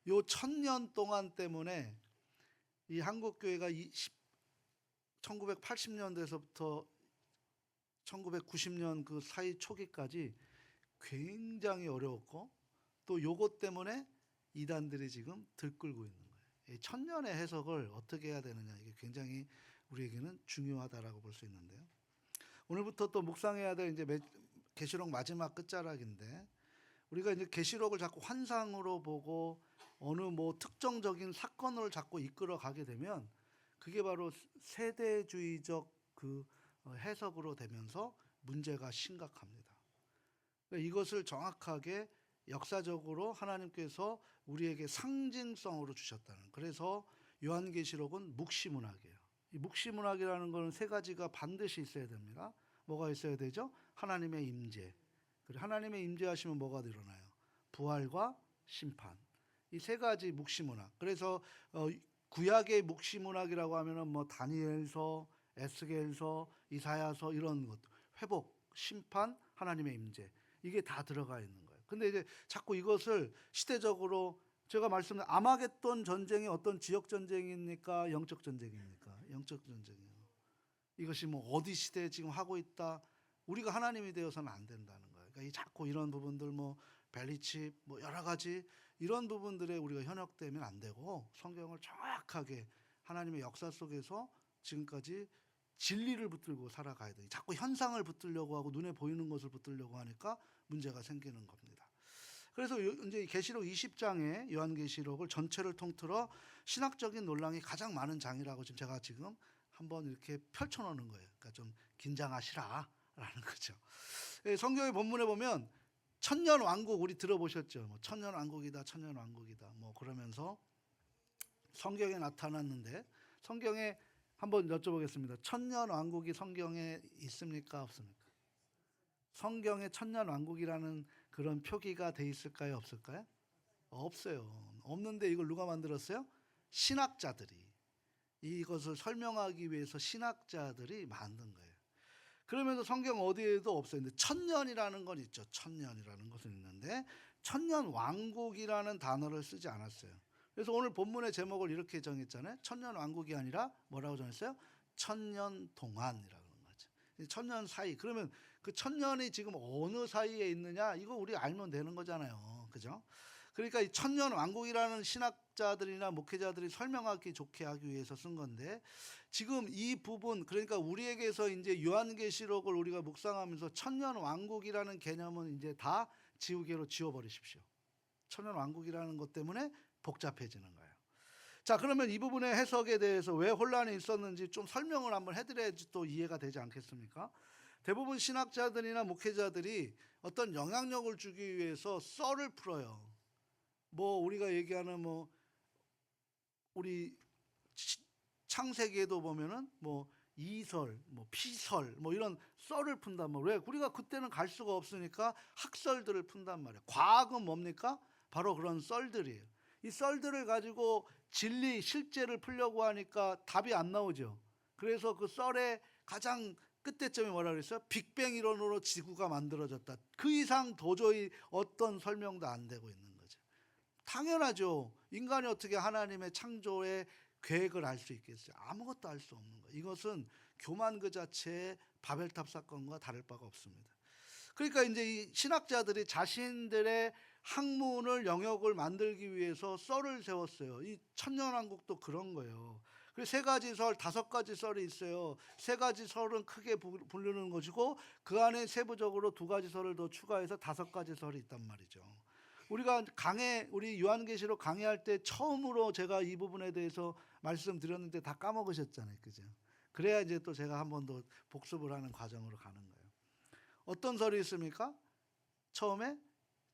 요 1000년 동안 때문에 이 한국교회가 1980년대에서부터 1990년 그 사이 초기까지 굉장히 어려웠고, 또 요것 때문에 이단들이 지금 들끓고 있는 거예요. 이 천년의 해석을 어떻게 해야 되느냐, 이게 굉장히 우리에게는 중요하다라고 볼 수 있는데요. 오늘부터 또 묵상해야 될 이제 계시록 마지막 끝자락인데, 우리가 이제 계시록을 자꾸 환상으로 보고 어느 뭐 특정적인 사건을 자꾸 이끌어 가게 되면 그게 바로 세대주의적 그 해석으로 되면서 문제가 심각합니다. 이것을 정확하게 역사적으로 하나님께서 우리에게 상징성으로 주셨다는. 그래서 요한계시록은 묵시문학이에요. 이 묵시문학이라는 것은 세 가지가 반드시 있어야 됩니다. 뭐가 있어야 되죠? 하나님의 임재. 그리고 하나님의 임재하시면 뭐가 일어나요? 부활과 심판. 이 세 가지 묵시문학. 그래서 구약의 묵시문학이라고 하면은 뭐 다니엘서, 에스겔서, 이사야서 이런 것, 회복, 심판, 하나님의 임재, 이게 다 들어가 있는 거예요. 근데 이제 자꾸 이것을 시대적으로, 제가 말씀드린 아마겟돈 전쟁이 어떤 지역 전쟁입니까? 영적 전쟁입니까? 영적 전쟁이에요. 이것이 뭐 어디 시대에 지금 하고 있다. 우리가 하나님이 되어서는 안 된다는 거예요. 그러니까 이 자꾸 이런 부분들, 뭐 벨리칩, 뭐 여러 가지 이런 부분들에 우리가 현혹되면 안 되고, 성경을 정확하게 하나님의 역사 속에서 지금까지 진리를 붙들고 살아가야 돼요. 자꾸 현상을 붙들려고 하고 눈에 보이는 것을 붙들려고 하니까 문제가 생기는 겁니다. 그래서 이제 계시록 20장의 요한계시록을 전체를 통틀어 신학적인 논란이 가장 많은 장이라고 제가 지금 한번 이렇게 펼쳐놓는 거예요. 그러니까 좀 긴장하시라라는 거죠. 성경의 본문에 보면 천년 왕국, 우리 들어보셨죠? 뭐 천년 왕국이다, 천년 왕국이다, 뭐 그러면서 성경에 나타났는데, 성경에 한번 여쭤보겠습니다. 천년 왕국이 성경에 있습니까, 없습니까? 성경에 천년 왕국이라는 그런 표기가 돼 있을까요, 없을까요? 없어요. 없는데 이걸 누가 만들었어요? 신학자들이. 이것을 설명하기 위해서 신학자들이 만든 거예요. 그러면서 성경 어디에도 없어요. 근데 천년이라는 건 있죠. 천년이라는 것은 있는데 천년 왕국이라는 단어를 쓰지 않았어요. 그래서 오늘 본문의 제목을 이렇게 정했잖아요. 천년 왕국이 아니라 뭐라고 정했어요? 천년 동안이라고 하는 거죠. 천년 사이. 그러면 그 천년이 지금 어느 사이에 있느냐, 이거 우리 알면 되는 거잖아요. 그죠? 그러니까 이 천년 왕국이라는 신학자들이나 목회자들이 설명하기 좋게 하기 위해서 쓴 건데, 지금 이 부분, 그러니까 우리에게서 이제 요한계시록을 우리가 묵상하면서 천년 왕국이라는 개념은 이제 다 지우개로 지워버리십시오. 천년 왕국이라는 것 때문에 복잡해지는 거예요. 자, 그러면 이 부분의 해석에 대해서 왜 혼란이 있었는지 좀 설명을 한번 해드려야지 또 이해가 되지 않겠습니까? 대부분 신학자들이나 목회자들이 어떤 영향력을 주기 위해서 썰을 풀어요. 뭐 우리가 얘기하는 뭐 우리 창세기에도 보면은 뭐 이설, 뭐 피설, 뭐 이런 썰을 푼단 말이에요. 왜? 우리가 그때는 갈 수가 없으니까 학설들을 푼단 말이에요. 과학은 뭡니까? 바로 그런 썰들이에요. 이 썰들을 가지고 진리, 실제를 풀려고 하니까 답이 안 나오죠. 그래서 그 썰의 가장 끝대점이 뭐라 그랬어요? 빅뱅 이론으로 지구가 만들어졌다. 그 이상 도저히 어떤 설명도 안 되고 있는 거죠. 당연하죠. 인간이 어떻게 하나님의 창조의 계획을 알 수 있겠어요? 아무것도 알 수 없는 거예요. 이것은 교만 그 자체의 바벨탑 사건과 다를 바가 없습니다. 그러니까 이제 이 신학자들이 자신들의 학문을, 영역을 만들기 위해서 썰을 세웠어요. 이 천년왕국도 그런 거예요. 그래서 세 가지 설, 다섯 가지 썰이 있어요. 세 가지 설은 크게 부르는 것이고, 그 안에 세부적으로 두 가지 설을 더 추가해서 다섯 가지 설이 있단 말이죠. 우리가 우리 요한계시록 강의할 때 처음으로 제가 이 부분에 대해서 말씀드렸는데 다 까먹으셨잖아요. 그죠? 그래야 이제 또 제가 한 번 더 복습을 하는 과정으로 가는 거예요. 어떤 설이 있습니까? 처음에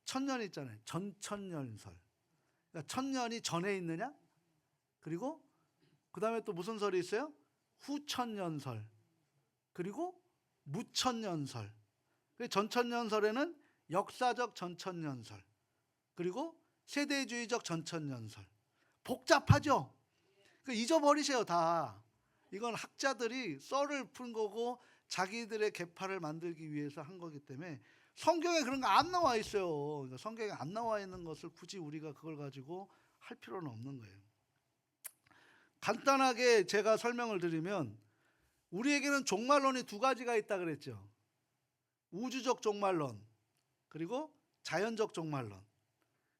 천년 있잖아요. 전천년설. 그러니까 천년이 전에 있느냐? 그리고 그 다음에 또 무슨 설이 있어요? 후천년설. 그리고 무천년설. 전천년설에는 역사적 전천년설, 그리고 세대주의적 전천년설. 복잡하죠? 잊어버리세요, 다. 이건 학자들이 썰을 푼 거고 자기들의 계파를 만들기 위해서 한 거기 때문에 성경에 그런 거 안 나와 있어요. 그러니까 성경에 안 나와 있는 것을 굳이 우리가 그걸 가지고 할 필요는 없는 거예요. 간단하게 제가 설명을 드리면 우리에게는 종말론이 두 가지가 있다 그랬죠. 우주적 종말론 그리고 자연적 종말론,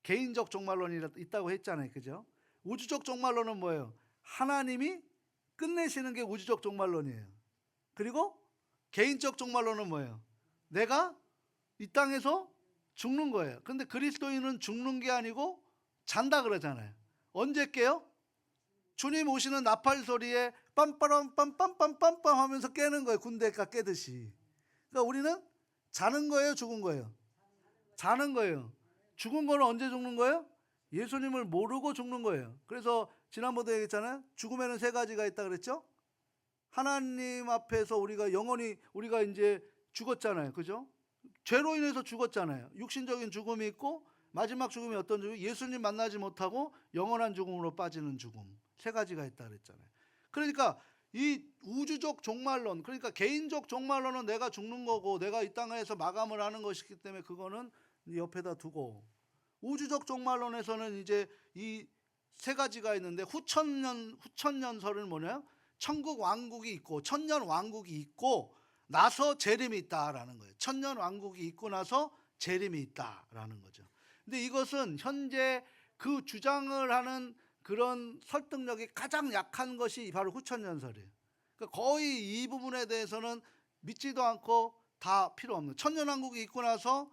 개인적 종말론이 있다고 했잖아요. 그죠? 우주적 종말론은 뭐예요? 하나님이 끝내시는 게 우주적 종말론이에요. 그리고 개인적 종말론은 뭐예요? 내가 이 땅에서 죽는 거예요. 근데 그리스도인은 죽는 게 아니고 잔다 그러잖아요. 언제 깨요? 주님 오시는 나팔 소리에 빰빠람 빰빰빰빰빰 하면서 깨는 거예요. 군대가 깨듯이. 그러니까 우리는 자는 거예요, 죽은 거예요? 자는 거예요. 죽은 거는 언제 죽는 거예요? 예수님을 모르고 죽는 거예요. 그래서 지난번에 얘기했잖아요. 죽음에는 세 가지가 있다 그랬죠? 하나님 앞에서 우리가 영원히 우리가 이제 죽었잖아요. 그죠? 죄로 인해서 죽었잖아요. 육신적인 죽음이 있고 마지막 죽음이 어떤 죽음? 예수님 만나지 못하고 영원한 죽음으로 빠지는 죽음. 세 가지가 있다 그랬잖아요. 그러니까 이 우주적 종말론, 그러니까 개인적 종말론은 내가 죽는 거고 내가 이 땅에서 마감을 하는 것이기 때문에 그거는 옆에다 두고, 우주적 종말론에서는 이제 이 세 가지가 있는데 후천년설은 뭐냐? 천국 왕국이 있고 천년 왕국이 있고 나서 재림이 있다라는 거예요. 천년 왕국이 있고 나서 재림이 있다라는 거죠. 근데 이것은 현재 그 주장을 하는 그런 설득력이 가장 약한 것이 바로 후천년설이에요. 그러니까 거의 이 부분에 대해서는 믿지도 않고 다 필요 없는, 천년왕국이 있고 나서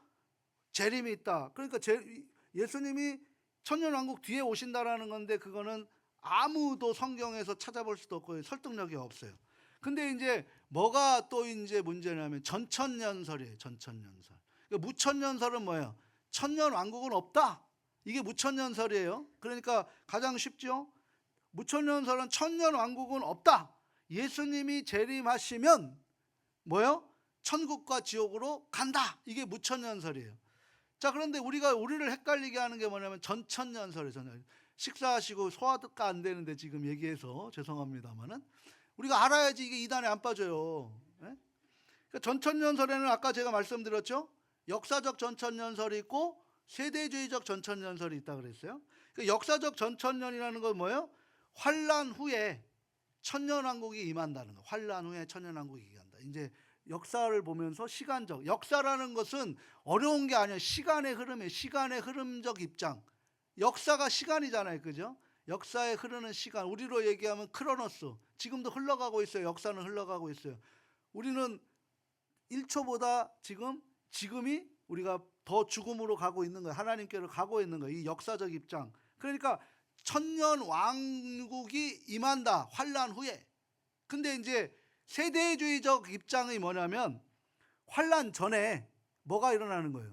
재림이 있다. 그러니까 예수님이 천년왕국 뒤에 오신다라는 건데 그거는 아무도 성경에서 찾아볼 수도 없고 설득력이 없어요. 근데 이제 뭐가 또 이제 문제냐면 전천년설이에요. 전천년설. 그러니까 무천년설은 뭐예요? 천년왕국은 없다. 이게 무천년설이에요. 그러니까 가장 쉽죠. 무천년설은 천년왕국은 없다. 예수님이 재림하시면 뭐예요? 천국과 지옥으로 간다. 이게 무천년설이에요. 자, 그런데 우리를 헷갈리게 하는 게 뭐냐면 전천년설이에요. 식사하시고 소화가 안 되는데 지금 얘기해서 죄송합니다만은 우리가 알아야지 이게 이단에 안 빠져요. 네? 그러니까 전천년설에는 아까 제가 말씀드렸죠. 역사적 전천년설이 있고 세대주의적 전천년설이 있다 그랬어요. 그러니까 역사적 전천년이라는 건 뭐예요? 환란 후에 천년왕국이 임한다는 거. 환란 후에 천년왕국이 임한다. 이제 역사를 보면서 시간적, 역사라는 것은 어려운 게 아니에요. 시간의 흐름이에요. 시간의 흐름적 입장. 역사가 시간이잖아요. 그죠? 역사에 흐르는 시간, 우리로 얘기하면 크로노스. 지금도 흘러가고 있어요. 역사는 흘러가고 있어요. 우리는 1초보다 지금이 우리가 더 죽음으로 가고 있는 거예요. 하나님께로 가고 있는 거예요. 이 역사적 입장. 그러니까 천년 왕국이 임한다. 환란 후에. 근데 이제 세대주의적 입장이 뭐냐면 환란 전에 뭐가 일어나는 거예요?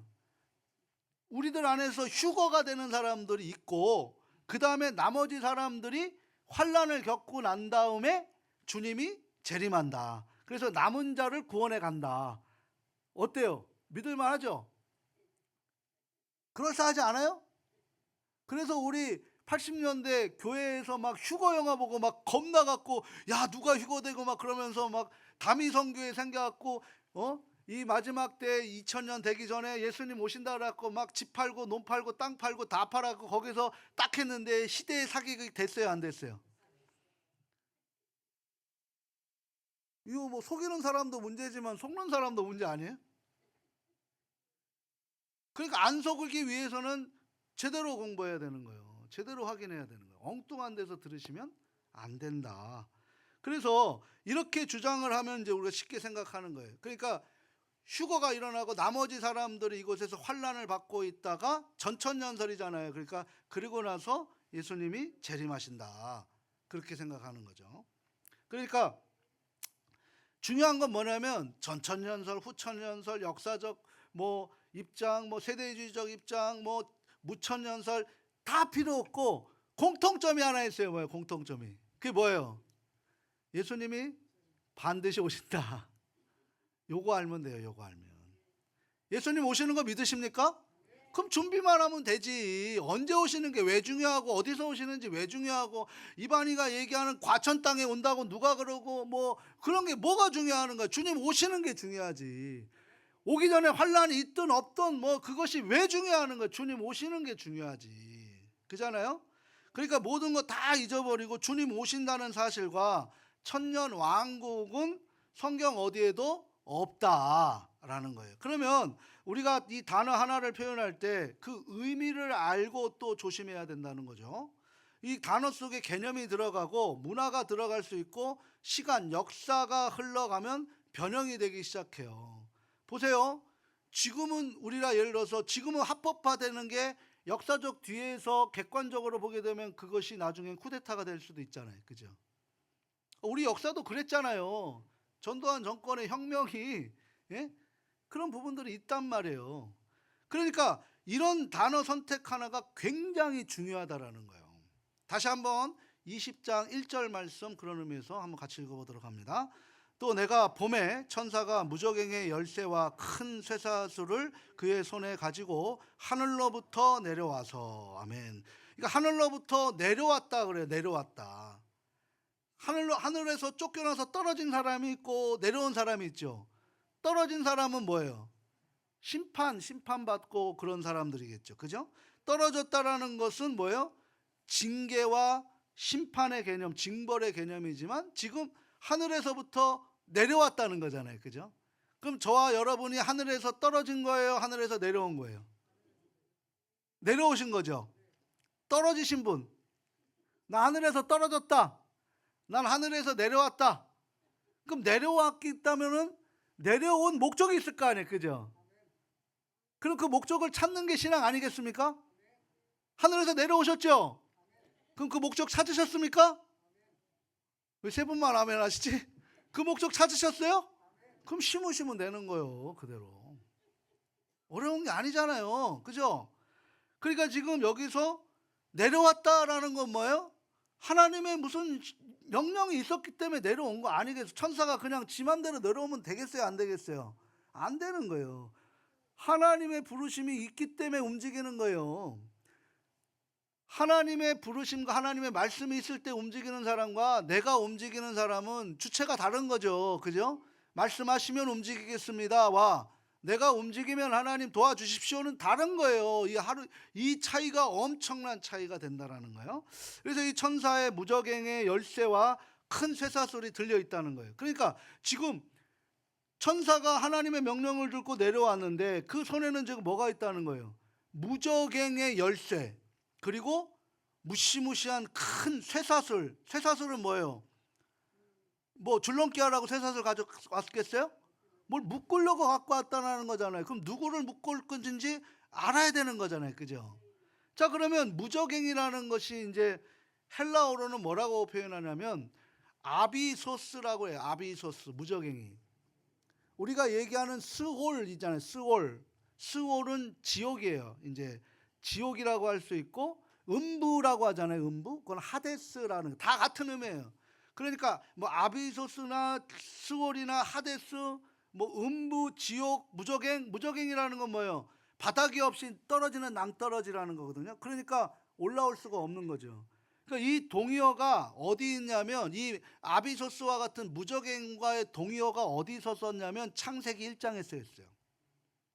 우리들 안에서 휴거가 되는 사람들이 있고 그 다음에 나머지 사람들이 환란을 겪고 난 다음에 주님이 재림한다. 그래서 남은 자를 구원해 간다. 어때요? 믿을만 하죠? 그럴싸하지 않아요? 그래서 우리 80년대 교회에서 막 휴거 영화 보고 막 겁나갖고 야 누가 휴거되고 막 그러면서 막 다미성교회 생겨갖고 이 마지막 때 2000년 되기 전에 예수님 오신다 그래갖고 막 집 팔고 논 팔고 땅 팔고 다 팔아갖고 거기서 딱 했는데 시대의 사기가 됐어요 안 됐어요? 이거 뭐 속이는 사람도 문제지만 속는 사람도 문제 아니에요? 그러니까 안 속기 위해서는 제대로 공부해야 되는 거예요. 제대로 확인해야 되는 거예요. 엉뚱한 데서 들으시면 안 된다. 그래서 이렇게 주장을 하면 이제 우리가 쉽게 생각하는 거예요. 그러니까 휴거가 일어나고 나머지 사람들이 이곳에서 환란을 받고 있다가 전천년설이잖아요. 그러니까 그리고 나서 예수님이 재림하신다. 그렇게 생각하는 거죠. 그러니까 중요한 건 뭐냐면 전천년설, 후천년설, 역사적 뭐 입장, 뭐 세대주의적 입장, 뭐 무천년설 다 필요 없고 공통점이 하나 있어요. 뭐예요? 공통점이. 그게 뭐예요? 예수님이 반드시 오신다. 요거 알면 돼요. 요거 알면. 예수님 오시는 거 믿으십니까? 그럼 준비만 하면 되지. 언제 오시는 게 왜 중요하고 어디서 오시는지 왜 중요하고 이반이가 얘기하는 과천 땅에 온다고 누가 그러고 뭐 그런 게 뭐가 중요한 거야. 주님 오시는 게 중요하지. 오기 전에 환란이 있든 없든 뭐 그것이 왜 중요한 거야. 주님 오시는 게 중요하지. 그잖아요. 그러니까 모든 거 다 잊어버리고 주님 오신다는 사실과 천년 왕국은 성경 어디에도 없다라는 거예요. 그러면 우리가 이 단어 하나를 표현할 때 그 의미를 알고 또 조심해야 된다는 거죠. 이 단어 속에 개념이 들어가고 문화가 들어갈 수 있고 시간, 역사가 흘러가면 변형이 되기 시작해요. 보세요. 지금은 우리가 예를 들어서 지금은 합법화되는 게 역사적 뒤에서 객관적으로 보게 되면 그것이 나중엔 쿠데타가 될 수도 있잖아요. 그죠? 우리 역사도 그랬잖아요. 전두환 정권의 혁명이, 예? 그런 부분들이 있단 말이에요. 그러니까 이런 단어 선택 하나가 굉장히 중요하다라는 거예요. 다시 한번 20장 1절 말씀 그런 의미에서 한번 같이 읽어보도록 합니다. 또 내가 봄에 천사가 무저갱의 열쇠와 큰 쇠사슬을 그의 손에 가지고 하늘로부터 내려와서, 아멘. 그러니까 하늘로부터 내려왔다 그래요. 내려왔다. 하늘에서 쫓겨나서 떨어진 사람이 있고 내려온 사람이 있죠. 떨어진 사람은 뭐예요? 심판받고 그런 사람들이겠죠. 그죠? 떨어졌다라는 것은 뭐예요? 징계와 심판의 개념, 징벌의 개념이지만 지금 하늘에서부터 내려왔다는 거잖아요. 그죠? 그럼 저와 여러분이 하늘에서 떨어진 거예요? 하늘에서 내려온 거예요? 내려오신 거죠. 떨어지신 분, 나 하늘에서 떨어졌다, 난 하늘에서 내려왔다. 그럼 내려왔기 때문에 내려온 목적이 있을 거 아니에요. 그죠? 그럼 그 목적을 찾는 게 신앙 아니겠습니까? 하늘에서 내려오셨죠? 그럼 그 목적 찾으셨습니까? 왜 세 분만 아멘 하시지? 그 목적 찾으셨어요? 그럼 심으시면 되는 거예요. 그대로. 어려운 게 아니잖아요. 그죠? 그러니까 지금 여기서 내려왔다라는 건 뭐예요? 하나님의 무슨 명령이 있었기 때문에 내려온 거 아니겠어요? 천사가 그냥 지 맘대로 내려오면 되겠어요? 안 되겠어요? 안 되는 거예요. 하나님의 부르심이 있기 때문에 움직이는 거예요. 하나님의 부르심과 하나님의 말씀이 있을 때 움직이는 사람과 내가 움직이는 사람은 주체가 다른 거죠. 그죠? 말씀하시면 움직이겠습니다와 내가 움직이면 하나님 도와주십시오는 다른 거예요. 이 차이가 엄청난 차이가 된다라는 거예요. 그래서 이 천사의 무저갱의 열쇠와 큰 쇠사슬이 들려 있다는 거예요. 그러니까 지금 천사가 하나님의 명령을 듣고 내려왔는데 그 손에는 지금 뭐가 있다는 거예요? 무저갱의 열쇠, 그리고 무시무시한 큰 쇠사슬. 쇠사슬은 뭐예요? 뭐 줄넘기 하라고 쇠사슬 가져왔겠어요? 뭘 묶으려고 갖고 왔다는 거잖아요. 그럼 누구를 묶을 건지 알아야 되는 거잖아요. 그죠? 자, 그러면 무저갱이라는 것이 이제 헬라어로는 뭐라고 표현하냐면 아비소스라고 해요. 아비소스, 무저갱이. 우리가 얘기하는 스홀 있잖아요. 스홀은 지옥이에요. 이제 지옥이라고 할 수 있고 음부라고 하잖아요. 음부. 그건 하데스라는 다 같은 의미예요. 그러니까 뭐 아비소스나 스홀이나 하데스, 뭐 음부, 지옥, 무저갱이라는 건 뭐예요? 바닥이 없이 떨어지는 낭떠러지라는 거거든요. 그러니까 올라올 수가 없는 거죠. 그러니까 이 동의어가 어디 있냐면 이 아비소스와 같은 무저갱과의 동의어가 어디서 썼냐면 창세기 1장에 쓰여 있어요.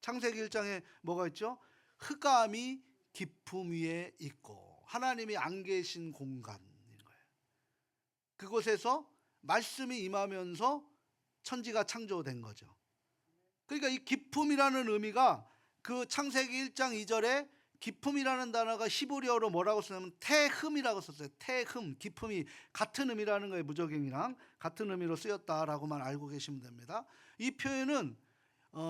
창세기 1장에 뭐가 있죠? 흑암이 깊음 위에 있고 하나님이 안 계신 공간인 거예요. 그곳에서 말씀이 임하면서 천지가 창조된 거죠. 그러니까 이 깊음이라는 의미가 그 창세기 1장 2절에 깊음이라는 단어가 히브리어로 뭐라고 쓰냐면 태흠이라고 썼어요. 태흠, 깊음이 같은 의미라는 거예요. 무저갱이랑 같은 의미로 쓰였다라고만 알고 계시면 됩니다. 이 표현은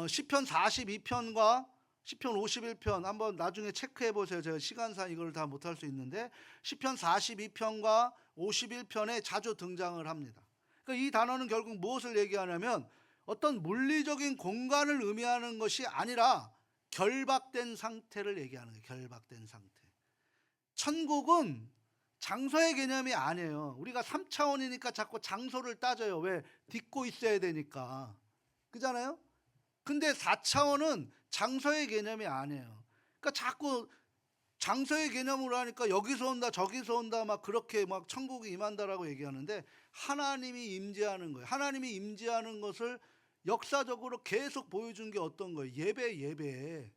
시편 42편과 시편 51편 한번 나중에 체크해 보세요. 제가 시간상 이걸 다 못할 수 있는데 시편 42편과 51편에 자주 등장을 합니다. 그러니까 이 단어는 결국 무엇을 얘기하냐면 어떤 물리적인 공간을 의미하는 것이 아니라 결박된 상태를 얘기하는 거예요. 결박된 상태. 천국은 장소의 개념이 아니에요. 우리가 3차원이니까 자꾸 장소를 따져요. 왜? 딛고 있어야 되니까. 그잖아요? 근데 4차원은 장소의 개념이 아니에요. 그러니까 자꾸 장소의 개념으로 하니까 여기서 온다 저기서 온다 막 그렇게 막 천국이 임한다라고 얘기하는데 하나님이 임재하는 거예요. 하나님이 임재하는 것을 역사적으로 계속 보여준 게 어떤 거예요? 예배.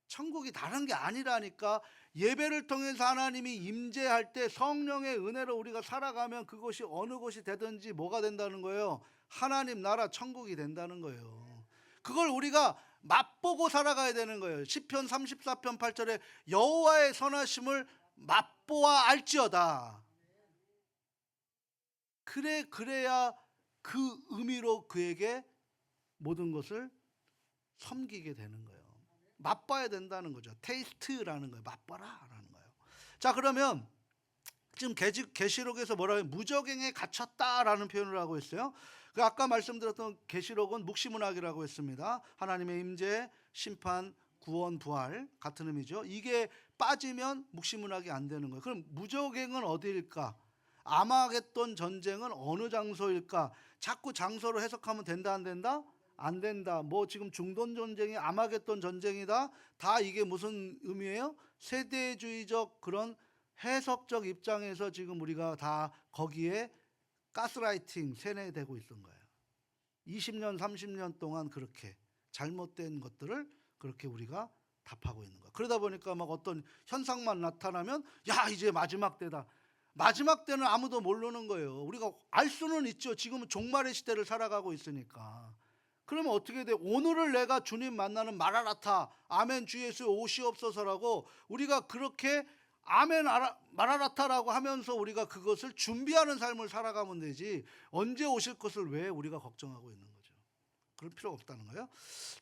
천국이 다른 게 아니라니까. 예배를 통해서 하나님이 임재할 때 성령의 은혜로 우리가 살아가면 그것이 어느 곳이 되든지 뭐가 된다는 거예요? 하나님 나라 천국이 된다는 거예요. 그걸 우리가 맛보고 살아가야 되는 거예요. 시편 34편 8절에 여호와의 선하심을 맛보아 알지어다. 그래야 그 의미로 그에게 모든 것을 섬기게 되는 거예요. 맛봐야 된다는 거죠. 테이스트라는 거예요. 맛봐라라는 거예요. 자, 그러면 지금 계시록에서 뭐라고 해요? 무적행에 갇혔다라는 표현을 하고 있어요. 그 아까 말씀드렸던 계시록은 묵시문학이라고 했습니다. 하나님의 임재, 심판, 구원, 부활 같은 의미죠. 이게 빠지면 묵시문학이 안 되는 거예요. 그럼 무적행은 어디일까? 아마겟돈 전쟁은 어느 장소일까? 자꾸 장소로 해석하면 된다 안 된다? 안 된다. 뭐 지금 중동 전쟁이 아마겟돈 전쟁이다. 다 이게 무슨 의미예요? 세대주의적 그런 해석적 입장에서 지금 우리가 다 거기에 가스라이팅 세뇌되고 있던 거예요. 20년 30년 동안 그렇게 잘못된 것들을 그렇게 우리가 답하고 있는 거예요. 그러다 보니까 막 어떤 현상만 나타나면 야 이제 마지막 때다. 마지막 때는 아무도 모르는 거예요. 우리가 알 수는 있죠. 지금은 종말의 시대를 살아가고 있으니까. 그러면 어떻게 돼? 오늘을 내가 주님 만나는 마라나타 아멘 주 예수 오시옵소서라고 우리가 그렇게 아멘 마라나타라고 하면서 우리가 그것을 준비하는 삶을 살아가면 되지 언제 오실 것을 왜 우리가 걱정하고 있는 거죠. 그럴 필요가 없다는 거예요.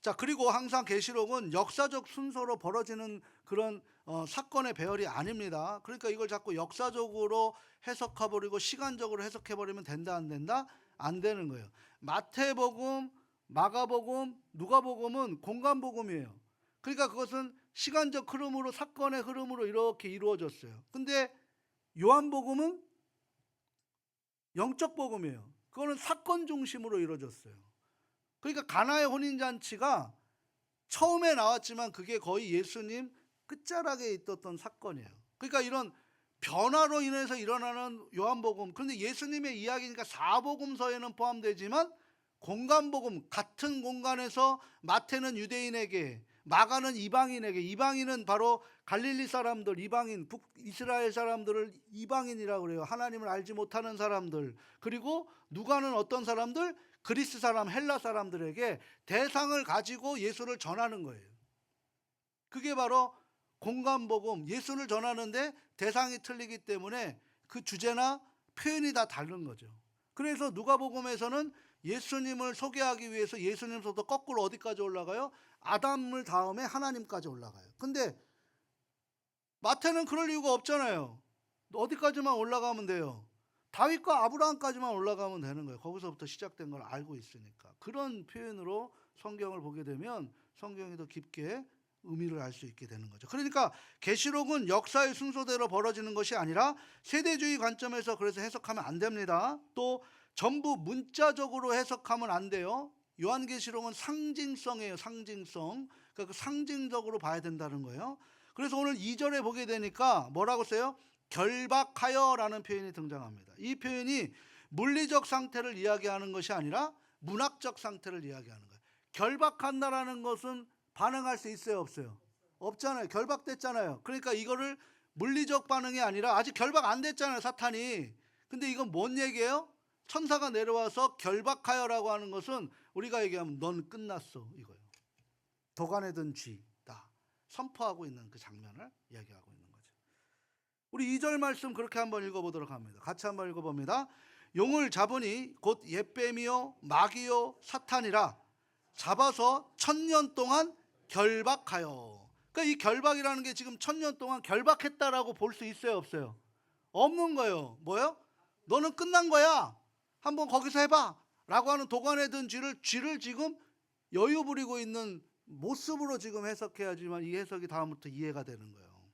자, 그리고 항상 계시록은 역사적 순서로 벌어지는 그런 사건의 배열이 아닙니다. 그러니까 이걸 자꾸 역사적으로 해석해버리고 시간적으로 해석해버리면 된다 안 된다? 안 되는 거예요. 마태복음, 마가복음, 누가복음은 공간복음이에요. 그러니까 그것은 시간적 흐름으로 사건의 흐름으로 이렇게 이루어졌어요. 근데 요한복음은 영적 복음이에요. 그거는 사건 중심으로 이루어졌어요. 그러니까 가나의 혼인잔치가 처음에 나왔지만 그게 거의 예수님 끝자락에 있었던 사건이에요. 그러니까 이런 변화로 인해서 일어나는 요한복음, 그런데 예수님의 이야기니까 사복음서에는 포함되지만 공간복음, 같은 공간에서 마태는 유대인에게, 마가는 이방인에게, 이방인은 바로 갈릴리 사람들, 이방인, 북이스라엘 사람들을 이방인이라고 그래요. 하나님을 알지 못하는 사람들. 그리고 누가는 어떤 사람들? 그리스 사람, 헬라 사람들에게 대상을 가지고 예수를 전하는 거예요. 그게 바로 공간복음, 예수를 전하는데 대상이 틀리기 때문에 그 주제나 표현이 다 다른 거죠. 그래서 누가복음에서는 예수님을 소개하기 위해서 예수님부터 거꾸로 어디까지 올라가요? 아담을 다음에 하나님까지 올라가요. 근데 마태는 그럴 이유가 없잖아요. 어디까지만 올라가면 돼요? 다윗과 아브라함까지만 올라가면 되는 거예요. 거기서부터 시작된 걸 알고 있으니까. 그런 표현으로 성경을 보게 되면 성경이 더 깊게 의미를 알 수 있게 되는 거죠. 그러니까 계시록은 역사의 순서대로 벌어지는 것이 아니라 세대주의 관점에서 그래서 해석하면 안 됩니다. 또 전부 문자적으로 해석하면 안 돼요. 요한계시록은 상징성이에요. 상징성. 그러니까 그 상징적으로 봐야 된다는 거예요. 그래서 오늘 2절에 보게 되니까 뭐라고 써요? 결박하여라는 표현이 등장합니다. 이 표현이 물리적 상태를 이야기하는 것이 아니라 문학적 상태를 이야기하는 거예요. 결박한다라는 것은 반응할 수 있어요, 없어요? 없잖아요. 결박됐잖아요. 그러니까 이거를 물리적 반응이 아니라 아직 결박 안 됐잖아요, 사탄이. 근데 이건 뭔 얘기예요? 천사가 내려와서 결박하여라고 하는 것은 우리가 얘기하면 넌 끝났어 이거예요. 도관에 든 쥐다 선포하고 있는 그 장면을 이야기하고 있는 거죠. 우리 2절 말씀 그렇게 한번 읽어보도록 합니다. 같이 한번 읽어봅니다. 용을 잡으니 곧 옛뱀이요 마귀요 사탄이라 잡아서 1000년 동안 결박하여. 그러니까 이 결박이라는 게 지금 1000년 동안 결박했다라고 볼 수 있어요, 없어요? 없는 거예요. 뭐요? 너는 끝난 거야. 한번 거기서 해봐. 라고 하는 도관에 든 쥐를 지금 여유 부리고 있는 모습으로 지금 해석해야지만 이 해석이 다음부터 이해가 되는 거예요.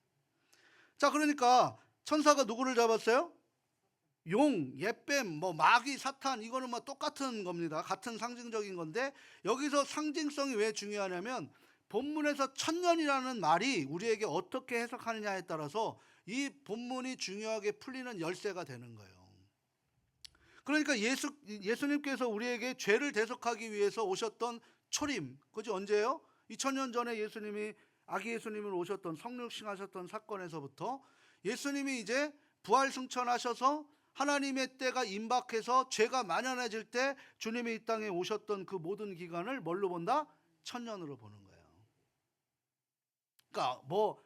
자, 그러니까 천사가 누구를 잡았어요? 용, 옛뱀, 뭐 마귀, 사탄, 이거는 뭐 똑같은 겁니다. 같은 상징적인 건데 여기서 상징성이 왜 중요하냐면 본문에서 1000년이라는 말이 우리에게 어떻게 해석하느냐에 따라서 이 본문이 중요하게 풀리는 열쇠가 되는 거예요. 그러니까 예수님께서 우리에게 죄를 대속하기 위해서 오셨던 초림, 그죠? 언제예요? 2000년 전에 예수님이 아기 예수님을 오셨던 성육신하셨던 사건에서부터 예수님이 이제 부활 승천하셔서 하나님의 때가 임박해서 죄가 만연해질 때 주님이 이 땅에 오셨던 그 모든 기간을 뭘로 본다? 천년으로 보는 거예요. 그러니까 뭐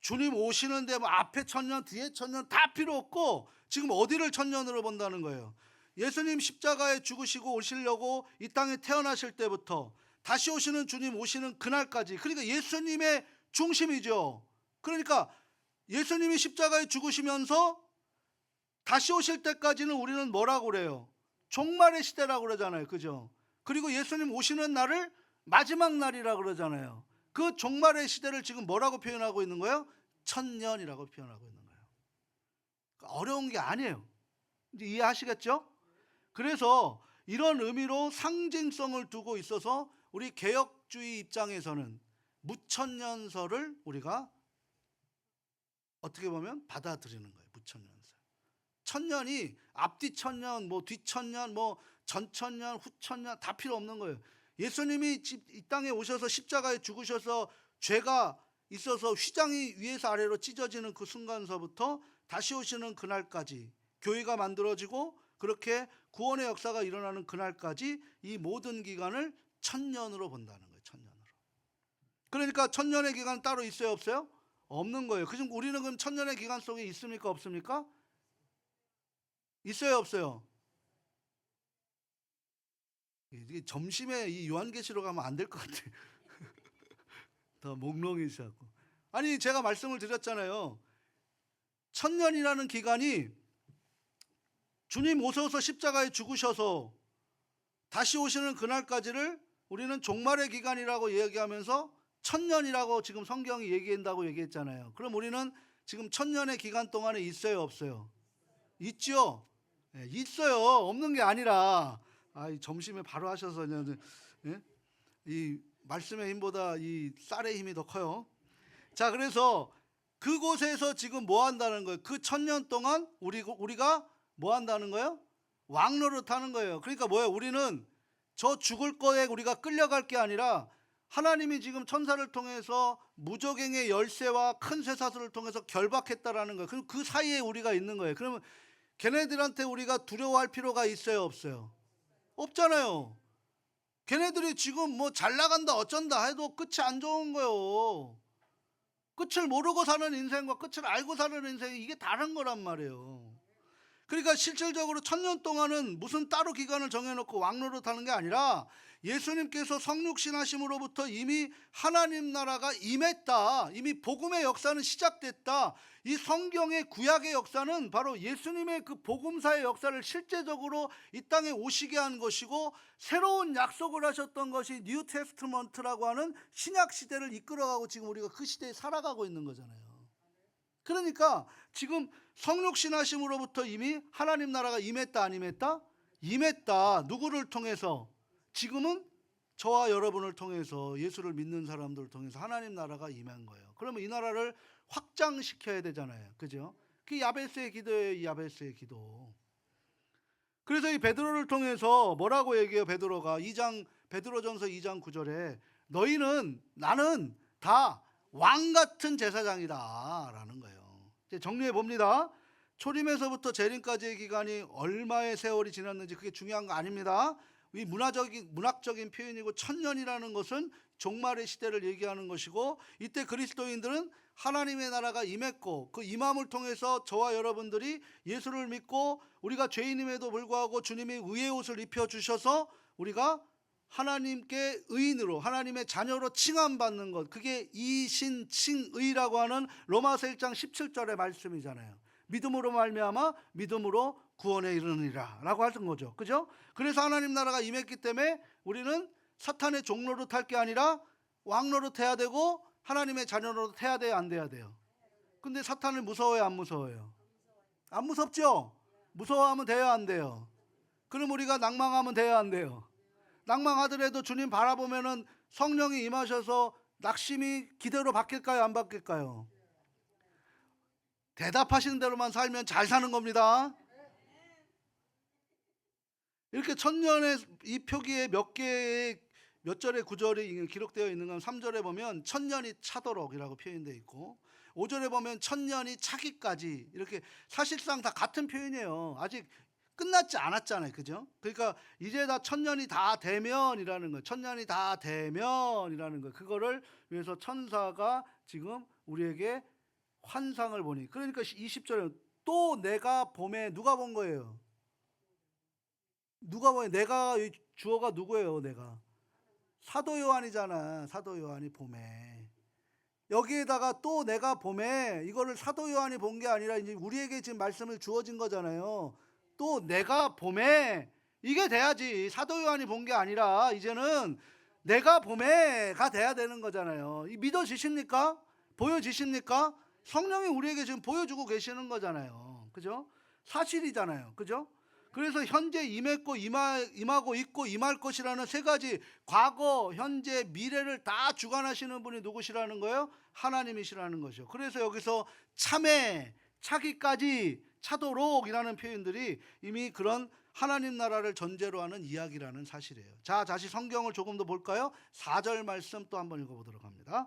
주님 오시는데 뭐 앞에 천년 뒤에 천년 다 필요 없고 지금 어디를 천년으로 본다는 거예요. 예수님 십자가에 죽으시고 오시려고 이 땅에 태어나실 때부터 다시 오시는 주님 오시는 그날까지, 그러니까 예수님의 중심이죠. 그러니까 예수님이 십자가에 죽으시면서 다시 오실 때까지는 우리는 뭐라고 그래요? 종말의 시대라고 그러잖아요. 그죠? 그리고 예수님 오시는 날을 마지막 날이라고 그러잖아요. 그 종말의 시대를 지금 뭐라고 표현하고 있는 거예요? 천년이라고 표현하고 있는 거예요. 어려운 게 아니에요. 이제 이해하시겠죠? 그래서 이런 의미로 상징성을 두고 있어서 우리 개혁주의 입장에서는 무천년설을 우리가 어떻게 보면 받아들이는 거예요. 무천년설. 천년이 앞뒤 천년, 뭐 뒤천년, 뭐 전천년, 후천년 다 필요 없는 거예요. 예수님이 이 땅에 오셔서 십자가에 죽으셔서 죄가 있어서 휘장이 위에서 아래로 찢어지는 그 순간서부터 다시 오시는 그날까지 교회가 만들어지고 그렇게 구원의 역사가 일어나는 그날까지 이 모든 기간을 천년으로 본다는 거예요. 천년으로. 그러니까 천년의 기간 따로 있어요, 없어요? 없는 거예요. 그럼 우리는 그럼 천년의 기간 속에 있습니까, 없습니까? 있어요, 없어요? 이게 점심에 이 요한계시록 가면 안 될 것 같아. 더 몽롱히 시작하고. 아니 제가 말씀을 드렸잖아요. 천년이라는 기간이 주님 오셔서 십자가에 죽으셔서 다시 오시는 그날까지를 우리는 종말의 기간이라고 얘기하면서 천년이라고 지금 성경이 얘기한다고 얘기했잖아요. 그럼 우리는 지금 천년의 기간 동안에 있어요, 없어요? 있죠? 네, 있어요. 없는 게 아니라 점심에 바로 하셔서 예? 이 말씀의 힘보다 이 쌀의 힘이 더 커요. 자, 그래서 그곳에서 지금 뭐 한다는 거예요? 그 천년 동안 우리가 뭐 한다는 거예요? 왕노릇 하는 거예요. 그러니까 뭐예요? 우리는 저 죽을 거에 우리가 끌려갈 게 아니라 하나님이 지금 천사를 통해서 무적행의 열쇠와 큰 쇠사슬을 통해서 결박했다라는 거예요. 그럼 그 사이에 우리가 있는 거예요. 그러면 걔네들한테 우리가 두려워할 필요가 있어요, 없어요? 없잖아요. 걔네들이 지금 뭐 잘 나간다 어쩐다 해도 끝이 안 좋은 거예요. 끝을 모르고 사는 인생과 끝을 알고 사는 인생이 이게 다른 거란 말이에요. 그러니까 실질적으로 천년 동안은 무슨 따로 기간을 정해놓고 왕노릇 하는 게 아니라 예수님께서 성육신하심으로부터 이미 하나님 나라가 임했다. 이미 복음의 역사는 시작됐다. 이 성경의 구약의 역사는 바로 예수님의 그 복음사의 역사를 실제적으로 이 땅에 오시게 한 것이고 새로운 약속을 하셨던 것이 뉴 테스트먼트라고 하는 신약 시대를 이끌어가고 지금 우리가 그 시대에 살아가고 있는 거잖아요. 그러니까 지금 성육신하심으로부터 이미 하나님 나라가 임했다, 안 임했다? 임했다. 누구를 통해서? 지금은 저와 여러분을 통해서, 예수를 믿는 사람들을 통해서 하나님 나라가 임한 거예요. 그러면 이 나라를 확장시켜야 되잖아요. 그죠? 그게 야베스의 기도예요. 이 야베스의 기도. 그래서 이 베드로를 통해서 뭐라고 얘기해요? 베드로가 베드로전서 2장 9절에 나는 다 왕 같은 제사장이다 라는 거예요. 이제 정리해 봅니다. 초림에서부터 재림까지의 기간이 얼마의 세월이 지났는지 그게 중요한 거 아닙니다. 이 문학적인 표현이고 천년이라는 것은 종말의 시대를 얘기하는 것이고, 이때 그리스도인들은 하나님의 나라가 임했고 그 임함을 통해서 저와 여러분들이 예수를 믿고 우리가 죄인임에도 불구하고 주님이 의의 옷을 입혀주셔서 우리가 하나님께 의인으로, 하나님의 자녀로 칭함받는 것, 그게 이신칭의라고 하는 로마서 1장 17절의 말씀이잖아요. 믿음으로 말미암아 믿음으로 구원에 이르느니라 라고 하신 거죠. 그죠? 그래서 하나님 나라가 임했기 때문에 우리는 사탄의 종노릇 할 게 아니라 왕노릇 해야 되고 하나님의 자녀노릇 해야 돼요, 안 돼야 돼요? 근데 사탄을 무서워해요, 안 무서워해요? 안 무섭죠? 무서워하면 돼요, 안 돼요? 그럼 우리가 낭망하면 돼요, 안 돼요? 낭망하더라도 주님 바라보면은 성령이 임하셔서 낙심이 기대로 바뀔까요, 안 바뀔까요? 대답하시는 대로만 살면 잘 사는 겁니다. 이렇게 천년의 이 표기에 몇 개의 몇 절의 구절이 기록되어 있는 건 3절에 보면 천년이 차도록이라고 표현되어 있고 5절에 보면 천년이 차기까지, 이렇게 사실상 다 같은 표현이에요. 아직 끝났지 않았잖아요. 그죠? 그러니까 이제 다 천년이 다 되면이라는 거예요. 천년이 다 되면이라는 거예요. 그거를 위해서 천사가 지금 우리에게 환상을 보니, 그러니까 20절에 또 내가 봄에, 누가 본 거예요? 누가 보니? 내가, 주어가 누구예요? 내가 사도 요한이잖아. 사도 요한이 봄에, 여기에다가 또 내가 봄에, 이거를 사도 요한이 본 게 아니라 이제 우리에게 지금 말씀을 주어진 거잖아요. 또 내가 봄에, 이게 돼야지. 사도 요한이 본 게 아니라 이제는 내가 봄에가 돼야 되는 거잖아요. 믿어지십니까? 보여지십니까? 성령이 우리에게 지금 보여주고 계시는 거잖아요. 그죠? 사실이잖아요. 그죠? 그래서 현재 임했고 임하고 있고 임할 것이라는 세 가지, 과거, 현재, 미래를 다 주관하시는 분이 누구시라는 거예요? 하나님이시라는 것이요. 그래서 여기서 참에, 차기까지, 차도록이라는 표현들이 이미 그런 하나님 나라를 전제로 하는 이야기라는 사실이에요. 자, 다시 성경을 조금 더 볼까요? 4절 말씀 또 한번 읽어보도록 합니다.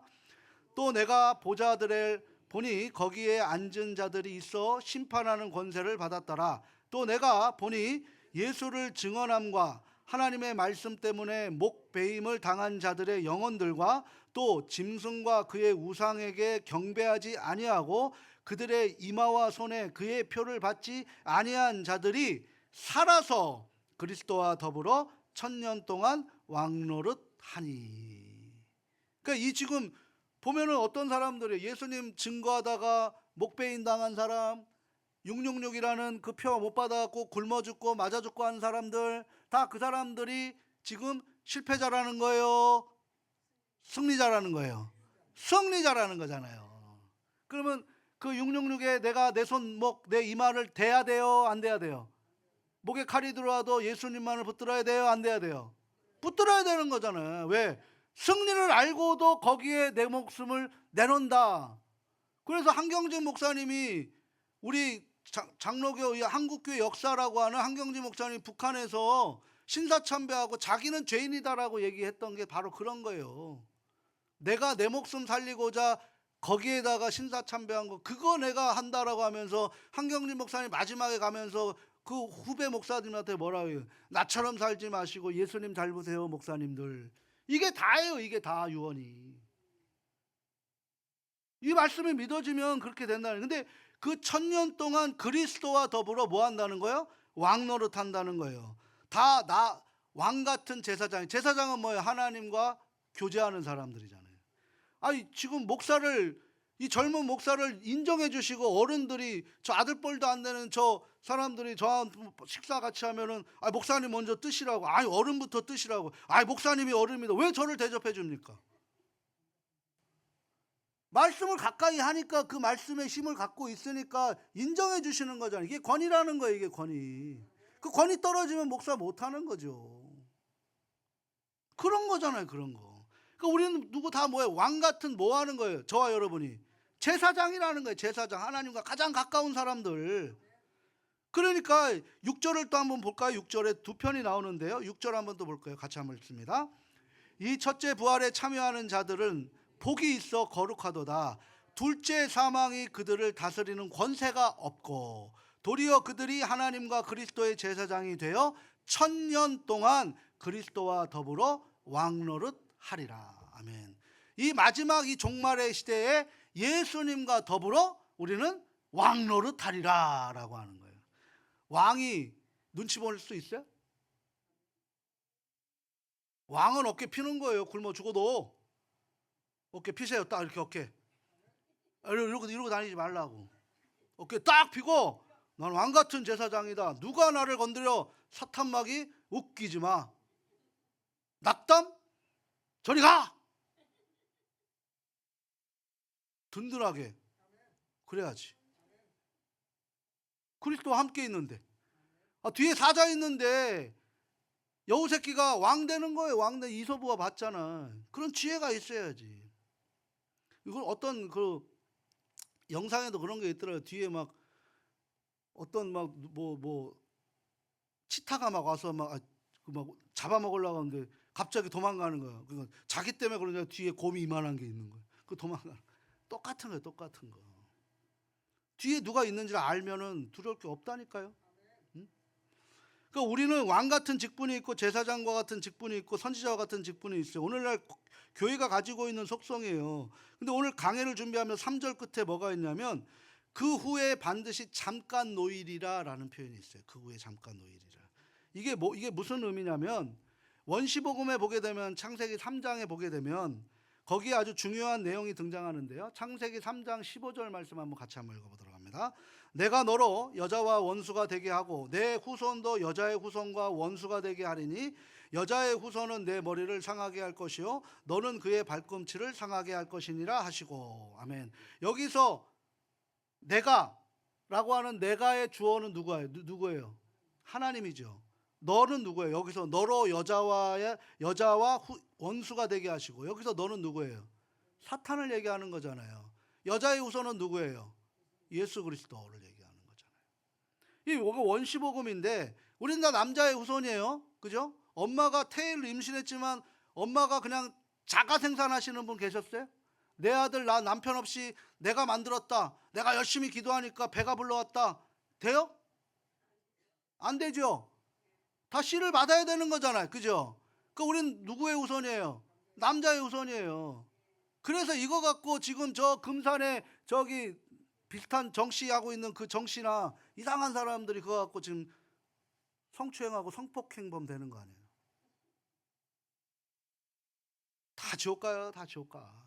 또 내가 보자들을 보니 거기에 앉은 자들이 있어 심판하는 권세를 받았더라. 또 내가 보니 예수를 증언함과 하나님의 말씀 때문에 목베임을 당한 자들의 영혼들과 또 짐승과 그의 우상에게 경배하지 아니하고 그들의 이마와 손에 그의 표를 받지 아니한 자들이 살아서 그리스도와 더불어 천년 동안 왕노릇하니. 그러니까 이 지금 보면은 어떤 사람들이 예수님 증거하다가 목베임 당한 사람, 666이라는 그 표 못 받아갖고 굶어 죽고 맞아 죽고 한 사람들, 다 그 사람들이 지금 실패자라는 거예요? 승리자라는 거예요? 승리자라는 거잖아요. 그러면 그 666에 내가 내 손목, 내 이마를 대야 돼요? 안 대야 돼요? 목에 칼이 들어와도 예수님만을 붙들어야 돼요? 안 돼야 돼요? 붙들어야 되는 거잖아요. 왜? 승리를 알고도 거기에 내 목숨을 내놓는다. 그래서 한경진 목사님이, 우리 장로교 한국교회 역사라고 하는 한경진 목사님, 북한에서 신사참배하고 자기는 죄인이다라고 얘기했던 게 바로 그런 거예요. 내가 내 목숨 살리고자 거기에다가 신사참배한 거, 그거 내가 한다라고 하면서 한경진 목사님 마지막에 가면서 그 후배 목사님한테 뭐라고 해요? 나처럼 살지 마시고 예수님 잘 보세요 목사님들. 이게 다예요. 이게 다 유언이. 이 말씀이 믿어지면 그렇게 된다는. 근데 그 천년 동안 그리스도와 더불어 뭐 한다는 거예요? 왕노릇 한다는 거예요. 다 나 왕 같은 제사장. 제사장은 뭐예요? 하나님과 교제하는 사람들이잖아요. 아니 지금 목사를, 이 젊은 목사를 인정해 주시고 어른들이, 저 아들뻘도 안 되는 저 사람들이 저한테 식사 같이 하면은, 아 목사님 먼저 뜨시라고, 아 어른부터 뜨시라고, 아 목사님이 어른입니다. 왜 저를 대접해 줍니까? 말씀을 가까이 하니까, 그 말씀의 힘을 갖고 있으니까 인정해 주시는 거잖아요. 이게 권위라는 거예요. 이게 권위. 그 권위 떨어지면 목사 못 하는 거죠. 그런 거잖아요. 그런 거. 그러니까 우리는 누구 다 뭐예요? 왕 같은 뭐 하는 거예요? 저와 여러분이 제사장이라는 거예요. 제사장. 하나님과 가장 가까운 사람들. 그러니까 6절을 또 한번 볼까요? 6절에 두 편이 나오는데요. 6절 한번 또 볼까요? 같이 한번 읽습니다. 이 첫째 부활에 참여하는 자들은 복이 있어 거룩하도다. 둘째 사망이 그들을 다스리는 권세가 없고 도리어 그들이 하나님과 그리스도의 제사장이 되어 천년 동안 그리스도와 더불어 왕노릇 하리라. 아멘. 이 마지막, 이 종말의 시대에 예수님과 더불어 우리는 왕노릇 하리라 라고 하는 거예요. 왕이 눈치 볼 수 있어요? 왕은 어깨 피는 거예요. 굶어 죽어도 어깨 피세요. 딱 이렇게 어깨. 이러고 다니지 말라고. 어깨 딱 피고, 난 왕 같은 제사장이다. 누가 나를 건드려? 사탄마귀 웃기지 마. 낙담? 저리 가. 든든하게 그래야지. 그리스도와 함께 있는데, 뒤에 사자 있는데 여우 새끼가 왕 되는 거예요. 왕 되, 이소부가 봤잖아. 그런 지혜가 있어야지. 이걸 어떤 그 영상에도 그런 게 있더라고요. 뒤에 막 어떤 막 뭐 치타가 막 와서 막 잡아먹으려고 하는데 갑자기 도망가는 거예요. 그러니까 자기 때문에 그러냐 뒤에 곰이 이만한 게 있는 거예요. 그 도망가는 똑같은 거예요. 똑같은 거. 뒤에 누가 있는지를 알면은 두려울 게 없다니까요. 응? 그러니까 우리는 왕 같은 직분이 있고 제사장과 같은 직분이 있고 선지자와 같은 직분이 있어요. 오늘날 교회가 가지고 있는 속성이에요. 근데 오늘 강해를 준비하면 3절 끝에 뭐가 있냐면 그 후에 반드시 잠깐 노일이라라는 표현이 있어요. 그 후에 잠깐 노일이라. 이게 무슨 의미냐면 원시복음에 보게 되면 창세기 3장에 보게 되면 거기에 아주 중요한 내용이 등장하는데요. 창세기 3장 15절 말씀 한번 같이 한번 읽어보도록 합니다. 내가 너로 여자와 원수가 되게 하고 내 후손도 여자의 후손과 원수가 되게 하리니 여자의 후손은 내 머리를 상하게 할 것이요 너는 그의 발꿈치를 상하게 할 것이니라 하시고. 아멘. 여기서 내가라고 하는 내가의 주어는 누구예요? 하나님이죠. 너는 누구예요? 여기서 너로 여자와 원수가 되게 하시고, 여기서 너는 누구예요? 사탄을 얘기하는 거잖아요. 여자의 후손은 누구예요? 예수 그리스도를 얘기하는 거잖아요. 이 원시복음인데 우리는 다 남자의 후손이에요. 그죠? 엄마가 태를 임신했지만 엄마가 그냥 자가 생산하시는 분 계셨어요? 내 아들 나 남편 없이 내가 만들었다. 내가 열심히 기도하니까 배가 불러왔다. 돼요? 안 되죠. 다 씨를 받아야 되는 거잖아요. 그죠? 그러니까 우린 누구의 후손이에요? 남자의 후손이에요. 그래서 이거 갖고 지금 저 금산에 저기 비슷한 정씨하고 있는 그 정씨나 이상한 사람들이 그거 갖고 지금 성추행하고 성폭행범 되는 거 아니에요? 다 지옥 가요. 다 지옥 가.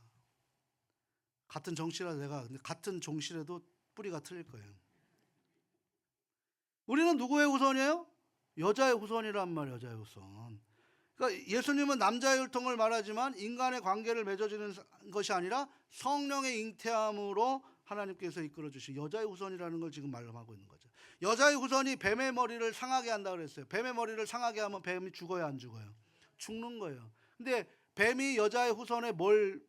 같은 정씨라 근데 같은 종씨라도 뿌리가 틀릴 거예요. 우리는 누구의 후손이에요? 여자의 후손이란 말이에요. 여자의 후손. 그러니까 예수님은 남자의 혈통을 말하지만 인간의 관계를 맺어주는 것이 아니라 성령의 잉태함으로 하나님께서 이끌어 주신 여자의 후손이라는 걸 지금 말하고 있는 거죠. 여자의 후손이 뱀의 머리를 상하게 한다 그랬어요. 뱀의 머리를 상하게 하면 뱀이 죽어요, 안 죽어요? 죽는 거예요. 근데 뱀이 여자의 후손에 뭘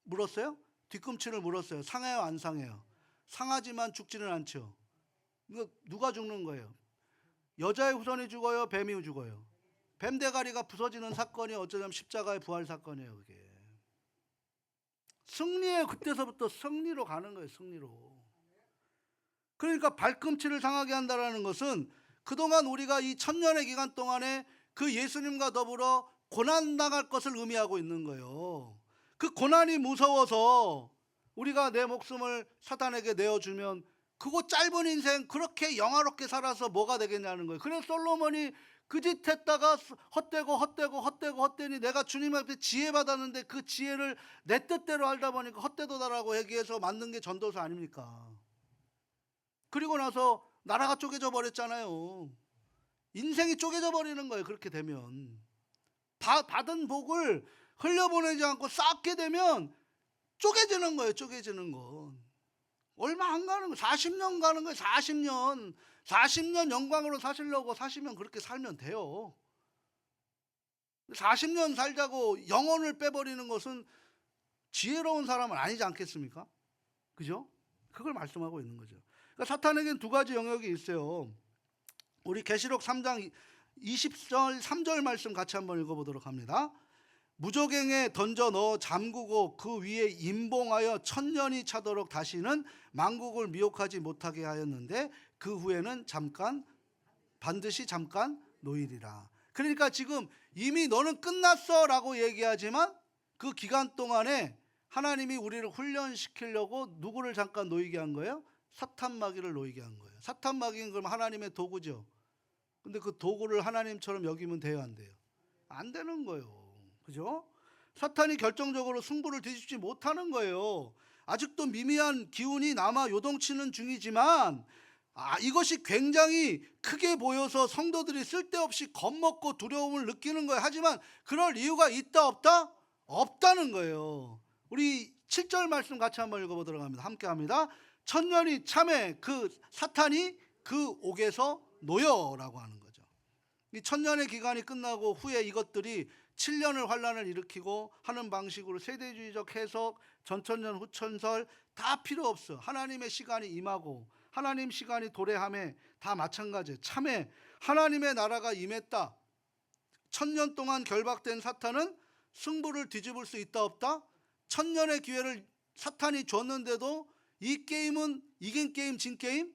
물었어요? 뒤꿈치를 물었어요. 상해요, 안 상해요? 상하지만 죽지는 않죠. 이거 누가 죽는 거예요? 여자의 후손이 죽어요, 뱀이 죽어요? 뱀 대가리가 부서지는 사건이 어쩌면 십자가의 부활 사건이에요. 그게 승리예요. 그때서부터 승리로 가는 거예요. 승리로. 그러니까 발꿈치를 상하게 한다는 것은 그동안 우리가 이 천년의 기간 동안에 그 예수님과 더불어 고난당할 것을 의미하고 있는 거예요. 그 고난이 무서워서 우리가 내 목숨을 사탄에게 내어주면 그거 짧은 인생 그렇게 영화롭게 살아서 뭐가 되겠냐는 거예요. 그래서 솔로몬이 그 짓 했다가 헛되니 내가 주님 앞에 지혜 받았는데 그 지혜를 내 뜻대로 알다 보니까 헛되도다라고 얘기해서 만든 게 전도서 아닙니까? 그리고 나서 나라가 쪼개져 버렸잖아요. 인생이 쪼개져 버리는 거예요. 그렇게 되면 받은 복을 흘려보내지 않고 쌓게 되면 쪼개지는 거예요. 쪼개지는 건 얼마 안 가는 거예요. 40년 가는 거예요. 40년 영광으로 사시려고 사시면 그렇게 살면 돼요. 40년 살자고 영혼을 빼버리는 것은 지혜로운 사람은 아니지 않겠습니까? 그죠? 그걸 말씀하고 있는 거죠. 그러니까 사탄에겐 두 가지 영역이 있어요. 우리 계시록 3장 20절 3절 말씀 같이 한번 읽어보도록 합니다. 무저갱에 던져 넣어 잠그고 그 위에 임봉하여 천년이 차도록 다시는 만국을 미혹하지 못하게 하였는데 그 후에는 반드시 잠깐 노일이라. 그러니까 지금 이미 너는 끝났어 라고 얘기하지만 그 기간 동안에 하나님이 우리를 훈련시키려고 누구를 잠깐 놓이게 한 거예요? 사탄 마귀를 놓이게 한 거예요. 사탄 마귀는 그럼 하나님의 도구죠. 근데 그 도구를 하나님처럼 여기면 돼요, 안 돼요? 안 되는 거예요. 그죠? 사탄이 결정적으로 승부를 뒤집지 못하는 거예요. 아직도 미미한 기운이 남아 요동치는 중이지만 이것이 굉장히 크게 보여서 성도들이 쓸데없이 겁먹고 두려움을 느끼는 거예요. 하지만 그럴 이유가 있다 없다? 없다는 거예요. 우리 7절 말씀 같이 한번 읽어보도록 합니다. 함께 합니다. 천년이 참에 그 사탄이 그 옥에서 놓여라고 하는 거죠. 이 천년의 기간이 끝나고 후에 이것들이 7년을 환란을 일으키고 하는 방식으로 세대주의적 해석, 전천년 후천설 다 필요 없어. 하나님의 시간이 임하고 하나님 시간이 도래함에 다 마찬가지예요. 참에 하나님의 나라가 임했다. 천년 동안 결박된 사탄은 승부를 뒤집을 수 있다 없다? 천년의 기회를 사탄이 줬는데도 이 게임은 이긴 게임, 진 게임?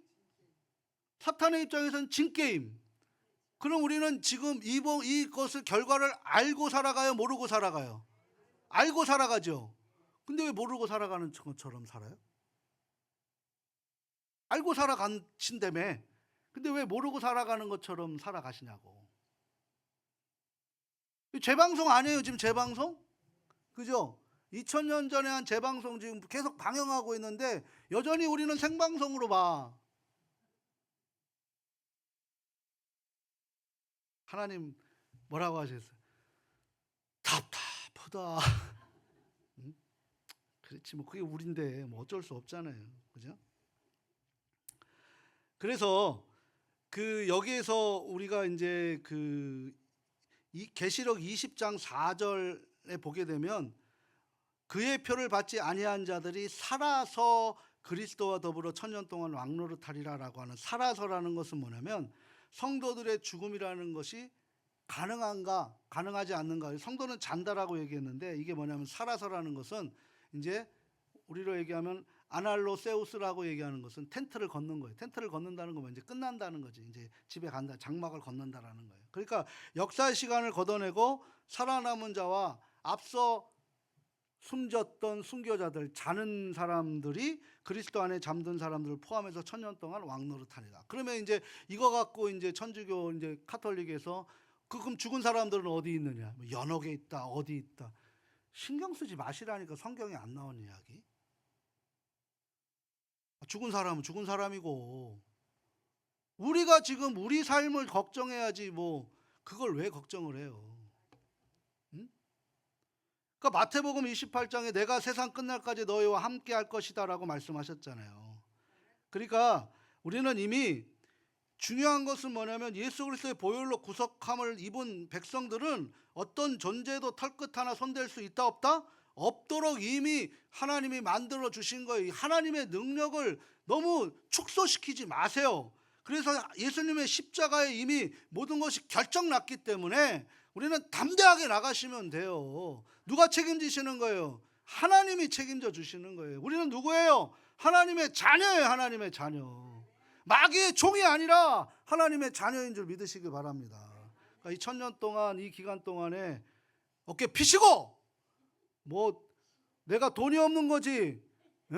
사탄의 입장에서는 진 게임. 그럼 우리는 지금 이것을 결과를 알고 살아가요, 모르고 살아가요? 알고 살아가죠. 근데 왜 모르고 살아가는 것처럼 살아요? 알고 살아가신다며. 근데 왜 모르고 살아가는 것처럼 살아가시냐고. 재방송 아니에요, 지금 재방송? 그죠? 2000년 전에 한 재방송 지금 계속 방영하고 있는데 여전히 우리는 생방송으로 봐. 하나님 뭐라고 하셨어요? 답답하다. 응? 그렇지, 뭐 그게 우린데 뭐 어쩔 수 없잖아요, 그죠? 그래서 여기에서 우리가 이제 이 계시록 20장 4절에 보게 되면 그의 표를 받지 아니한 자들이 살아서 그리스도와 더불어 천년 동안 왕노릇하리라라고 하는, 살아서라는 것은 뭐냐면 성도들의 죽음이라는 것이 가능한가 가능하지 않는가. 성도는 잔다라고 얘기했는데 이게 뭐냐면 살아서라는 것은 이제 우리로 얘기하면 아날로세우스라고 얘기하는 것은 텐트를 걷는 거예요. 텐트를 걷는다는 거면 이제 끝난다는 거지. 이제 집에 간다, 장막을 걷는다라는 거예요. 그러니까 역사의 시간을 걷어내고 살아남은 자와 앞서 숨졌던 순교자들, 자는 사람들이 그리스도 안에 잠든 사람들을 포함해서 천년 동안 왕노릇하리라. 그러면 이제 이거 갖고 이제 천주교, 이제 카톨릭에서 그럼 죽은 사람들은 어디 있느냐? 뭐 연옥에 있다, 어디 있다. 신경 쓰지 마시라니까. 성경에 안 나온 이야기. 죽은 사람은 죽은 사람이고 우리가 지금 우리 삶을 걱정해야지 뭐 그걸 왜 걱정을 해요? 응? 그러니까 마태복음 28장에 내가 세상 끝날까지 너희와 함께 할 것이다 라고 말씀하셨잖아요. 그러니까 우리는 이미 중요한 것은 뭐냐면 예수 그리스도의 보혈로 구속함을 입은 백성들은 어떤 존재도 털끝 하나 손댈 수 있다 없다? 없도록 이미 하나님이 만들어 주신 거예요. 하나님의 능력을 너무 축소시키지 마세요. 그래서 예수님의 십자가에 이미 모든 것이 결정났기 때문에 우리는 담대하게 나가시면 돼요. 누가 책임지시는 거예요? 하나님이 책임져 주시는 거예요. 우리는 누구예요? 하나님의 자녀예요. 하나님의 자녀. 마귀의 종이 아니라 하나님의 자녀인 줄 믿으시기 바랍니다. 그러니까 이 천년 동안, 이 기간 동안에 어깨 피시고, 뭐 내가 돈이 없는 거지, 에?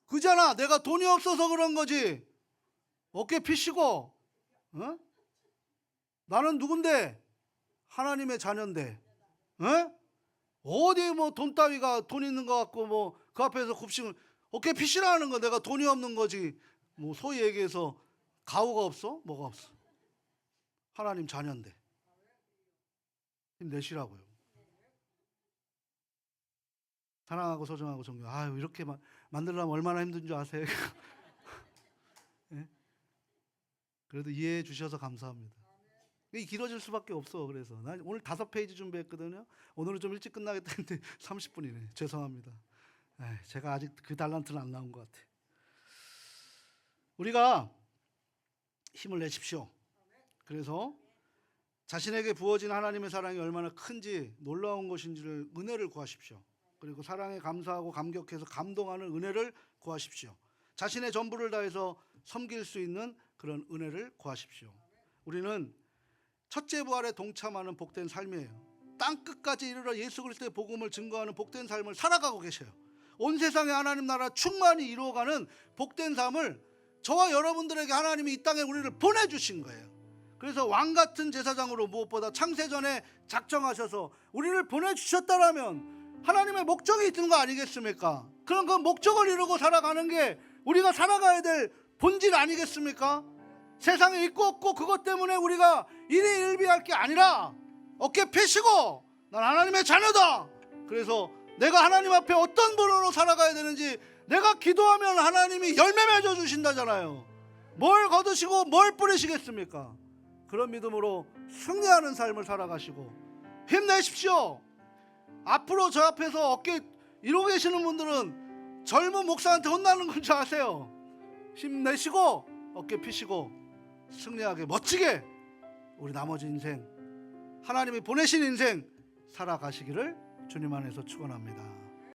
그잖아. 내가 돈이 없어서 그런 거지. 어깨 피시고, 어? 나는 누군데? 하나님의 자녀인데, 에? 어디 뭐 돈 따위가 돈 있는 것 같고 뭐 그 앞에서 굽신을 어깨 피시라는 거. 내가 돈이 없는 거지. 뭐 소위 얘기해서 가오가 없어? 뭐가 없어? 하나님 자녀인데 힘내시라고요. 사랑하고 소중하고 존경. 아유, 이렇게 만들려면 얼마나 힘든 줄 아세요? 네? 그래도 이해해 주셔서 감사합니다. 이게 길어질 수밖에 없어. 그래서 난 오늘 5페이지 준비했거든요. 오늘은 좀 일찍 끝나겠다 했는데 30분이네. 죄송합니다. 제가 아직 그 달란트는 안 나온 것 같아. 우리가 힘을 내십시오. 그래서 자신에게 부어진 하나님의 사랑이 얼마나 큰지, 놀라운 것인지를 은혜를 구하십시오. 그리고 사랑에 감사하고 감격해서 감동하는 은혜를 구하십시오. 자신의 전부를 다해서 섬길 수 있는 그런 은혜를 구하십시오. 우리는 첫째 부활에 동참하는 복된 삶이에요. 땅 끝까지 이르러 예수 그리스도의 복음을 증거하는 복된 삶을 살아가고 계셔요. 온 세상에 하나님 나라 충만히 이루어가는 복된 삶을 저와 여러분들에게 하나님이 이 땅에 우리를 보내주신 거예요. 그래서 왕같은 제사장으로 무엇보다 창세전에 작정하셔서 우리를 보내주셨다라면 하나님의 목적이 있는 거 아니겠습니까? 그럼 그 목적을 이루고 살아가는 게 우리가 살아가야 될 본질 아니겠습니까? 세상에 있고 없고 그것 때문에 우리가 일희일비할 게 아니라 어깨 펴시고 난 하나님의 자녀다. 그래서 내가 하나님 앞에 어떤 분으로 살아가야 되는지 내가 기도하면 하나님이 열매 맺어 주신다잖아요. 뭘 거두시고 뭘 뿌리시겠습니까? 그런 믿음으로 승리하는 삶을 살아가시고 힘내십시오. 앞으로 저 앞에서 어깨 이러고 계시는 분들은 젊은 목사한테 혼나는 건 줄 아세요. 힘내시고 어깨 피시고 승리하게 멋지게 우리 나머지 인생 하나님이 보내신 인생 살아가시기를 주님 안에서 축원합니다.